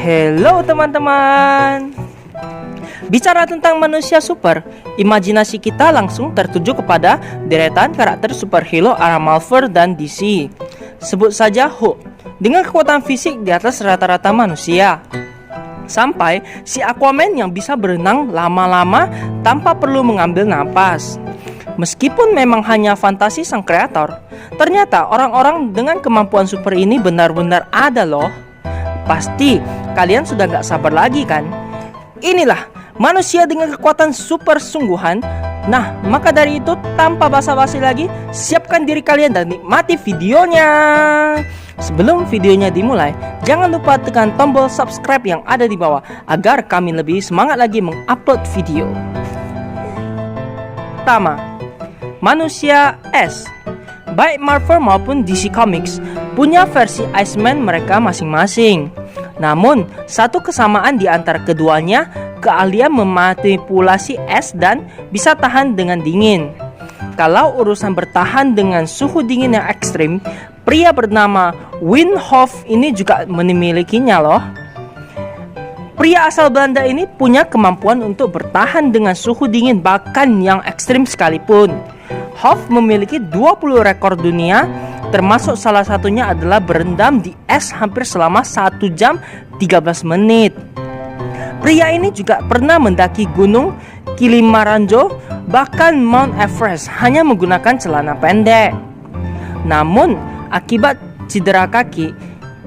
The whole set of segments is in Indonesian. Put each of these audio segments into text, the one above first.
Hello teman-teman. Bicara tentang manusia super, imajinasi kita langsung tertuju kepada deretan karakter superhero era Marvel dan DC. Sebut saja Hulk, dengan kekuatan fisik di atas rata-rata manusia. Sampai si Aquaman yang bisa berenang lama-lama tanpa perlu mengambil napas. Meskipun memang hanya fantasi sang kreator, ternyata orang-orang dengan kemampuan super ini benar-benar ada loh. Pasti kalian sudah gak sabar lagi kan? Inilah manusia dengan kekuatan super sungguhan. Nah, maka dari itu tanpa basa-basi lagi, siapkan diri kalian dan nikmati videonya. Sebelum videonya dimulai, jangan lupa tekan tombol subscribe yang ada di bawah agar kami lebih semangat lagi mengupload video. Pertama, manusia S. Baik Marvel maupun DC Comics punya versi Iceman mereka masing-masing. Namun, satu kesamaan di antara keduanya, keahlian memanipulasi es dan bisa tahan dengan dingin. Kalau urusan bertahan dengan suhu dingin yang ekstrim, pria bernama Wim Hof ini juga memilikinya loh. Pria asal Belanda ini punya kemampuan untuk bertahan dengan suhu dingin bahkan yang ekstrim sekalipun. Hof memiliki 20 rekor dunia, termasuk salah satunya adalah berendam di es hampir selama 1 jam 13 menit. Pria ini juga pernah mendaki gunung Kilimanjaro, bahkan Mount Everest hanya menggunakan celana pendek. Namun, akibat cedera kaki,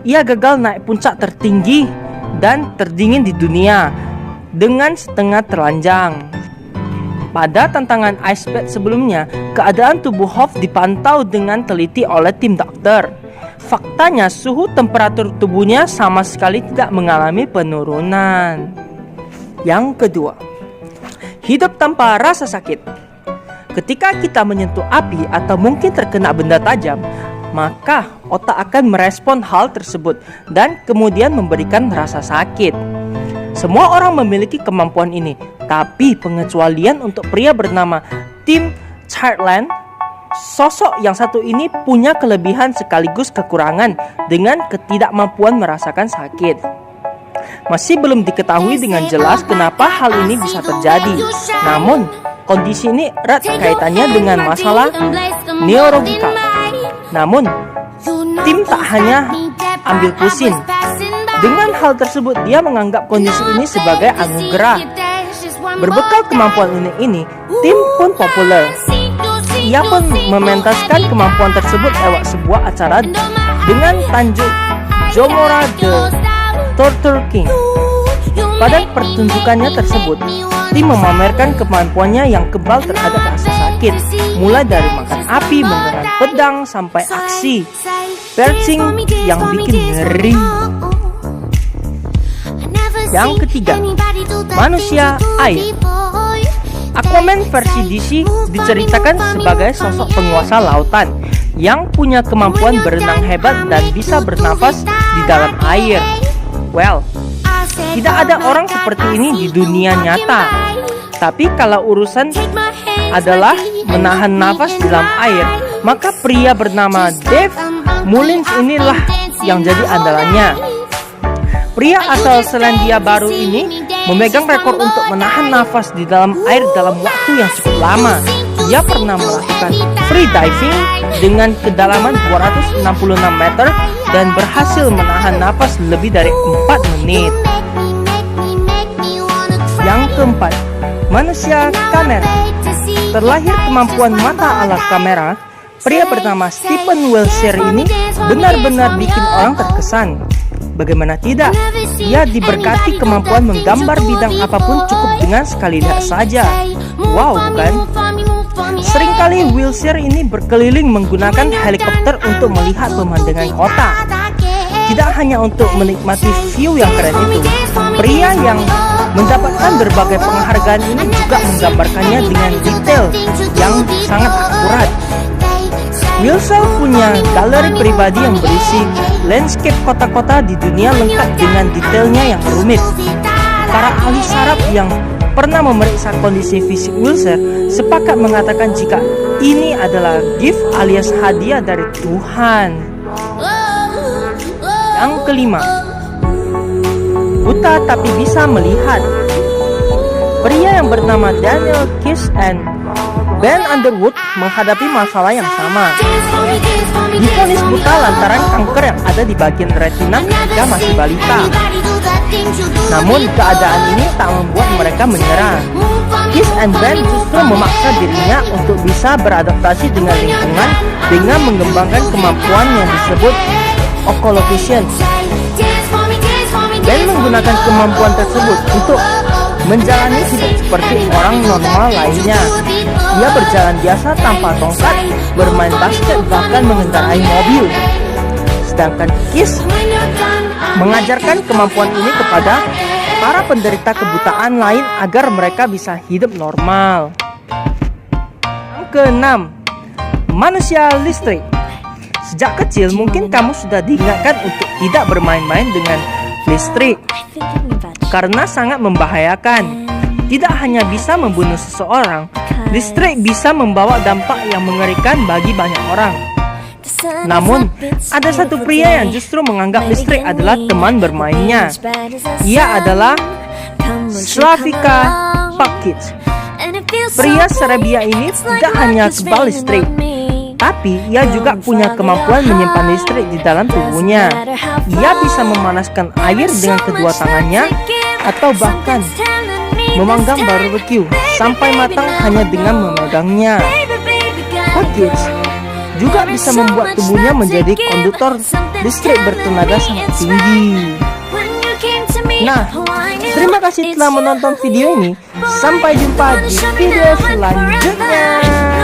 ia gagal naik puncak tertinggi dan terdingin di dunia dengan setengah telanjang. Pada tantangan Ice Bath sebelumnya, keadaan tubuh Hof dipantau dengan teliti oleh tim dokter. Faktanya, suhu temperatur tubuhnya sama sekali tidak mengalami penurunan. Yang kedua, hidup tanpa rasa sakit. Ketika kita menyentuh api atau mungkin terkena benda tajam, maka otak akan merespon hal tersebut dan kemudian memberikan rasa sakit. Semua orang memiliki kemampuan ini, tapi pengecualian untuk pria bernama Tim Chartland. Sosok yang satu ini punya kelebihan sekaligus kekurangan dengan ketidakmampuan merasakan sakit. Masih belum diketahui dengan jelas kenapa hal ini bisa terjadi. Namun, kondisi ini erat kaitannya dengan masalah neurologikal. Namun, Tim tak hanya ambil pusing. Dengan hal tersebut, dia menganggap kondisi ini sebagai anugerah. Berbekal kemampuan unik ini, Tim pun populer. Ia pun mementaskan kemampuan tersebut lewat sebuah acara dengan tajuk Jomora The Torture King. Pada pertunjukannya tersebut, Tim memamerkan kemampuannya yang kebal terhadap rasa sakit, mulai dari makan api, menggunakan pedang, sampai aksi piercing yang bikin ngeri. Yang ketiga, manusia air. Aquaman versi DC diceritakan sebagai sosok penguasa lautan yang punya kemampuan berenang hebat dan bisa bernafas di dalam air. Well, tidak ada orang seperti ini di dunia nyata. Tapi kalau urusan adalah menahan nafas di dalam air, maka pria bernama Dave Mullins inilah yang jadi andalannya. Pria asal Selandia Baru ini memegang rekor untuk menahan nafas di dalam air dalam waktu yang cukup lama. Ia pernah melakukan free diving dengan kedalaman 266 meter dan berhasil menahan nafas lebih dari 4 menit. Yang keempat, manusia kamera. Terlahir kemampuan mata ala kamera, pria bernama Stephen Wiltshire ini benar-benar bikin orang terkesan. Bagaimana tidak, ia diberkati kemampuan menggambar bidang apapun cukup dengan sekali lihat saja. Wow, bukan? Seringkali Wiltshire ini berkeliling menggunakan helikopter untuk melihat pemandangan kota. Tidak hanya untuk menikmati view yang keren itu, pria yang mendapatkan berbagai penghargaan ini juga menggambarkannya dengan detail yang sangat akurat. Wilson punya galeri pribadi yang berisi landscape kota-kota di dunia lengkap dengan detailnya yang rumit. Para ahli saraf yang pernah memeriksa kondisi fisik Wilson sepakat mengatakan jika ini adalah gift alias hadiah dari Tuhan. Yang kelima, buta tapi bisa melihat. Pria yang bernama Daniel Kiss and Ben Underwood menghadapi masalah yang sama. Divonis buta lantaran kanker yang ada di bagian retina ketika masih balita. Namun keadaan ini tak membuat mereka menyerah. Kiss and Ben justru memaksa dirinya untuk bisa beradaptasi dengan lingkungan dengan mengembangkan kemampuan yang disebut Oculovision. Ben menggunakan kemampuan tersebut untuk menjalani hidup seperti orang normal lainnya. Ia berjalan biasa tanpa tongkat, bermain basket, bahkan mengendarai mobil. Sedangkan Kiss mengajarkan kemampuan ini kepada para penderita kebutaan lain agar mereka bisa hidup normal. Yang keenam, manusia listrik. Sejak kecil mungkin kamu sudah diingatkan untuk tidak bermain-main dengan listrik karena sangat membahayakan. Tidak hanya bisa membunuh seseorang, listrik bisa membawa dampak yang mengerikan bagi banyak orang. Namun, ada satu pria yang justru menganggap listrik adalah teman bermainnya. Ia adalah Slavika Pakic. Pria Serbia ini tidak hanya kebal listrik, tapi ia juga punya kemampuan menyimpan listrik di dalam tubuhnya. Ia bisa memanaskan air dengan kedua tangannya atau bahkan memanggang barbecue sampai matang hanya dengan memegangnya. Pakic juga bisa membuat tubuhnya menjadi konduktor listrik bertenaga sangat tinggi. Nah, terima kasih telah menonton video ini. Sampai jumpa di video selanjutnya.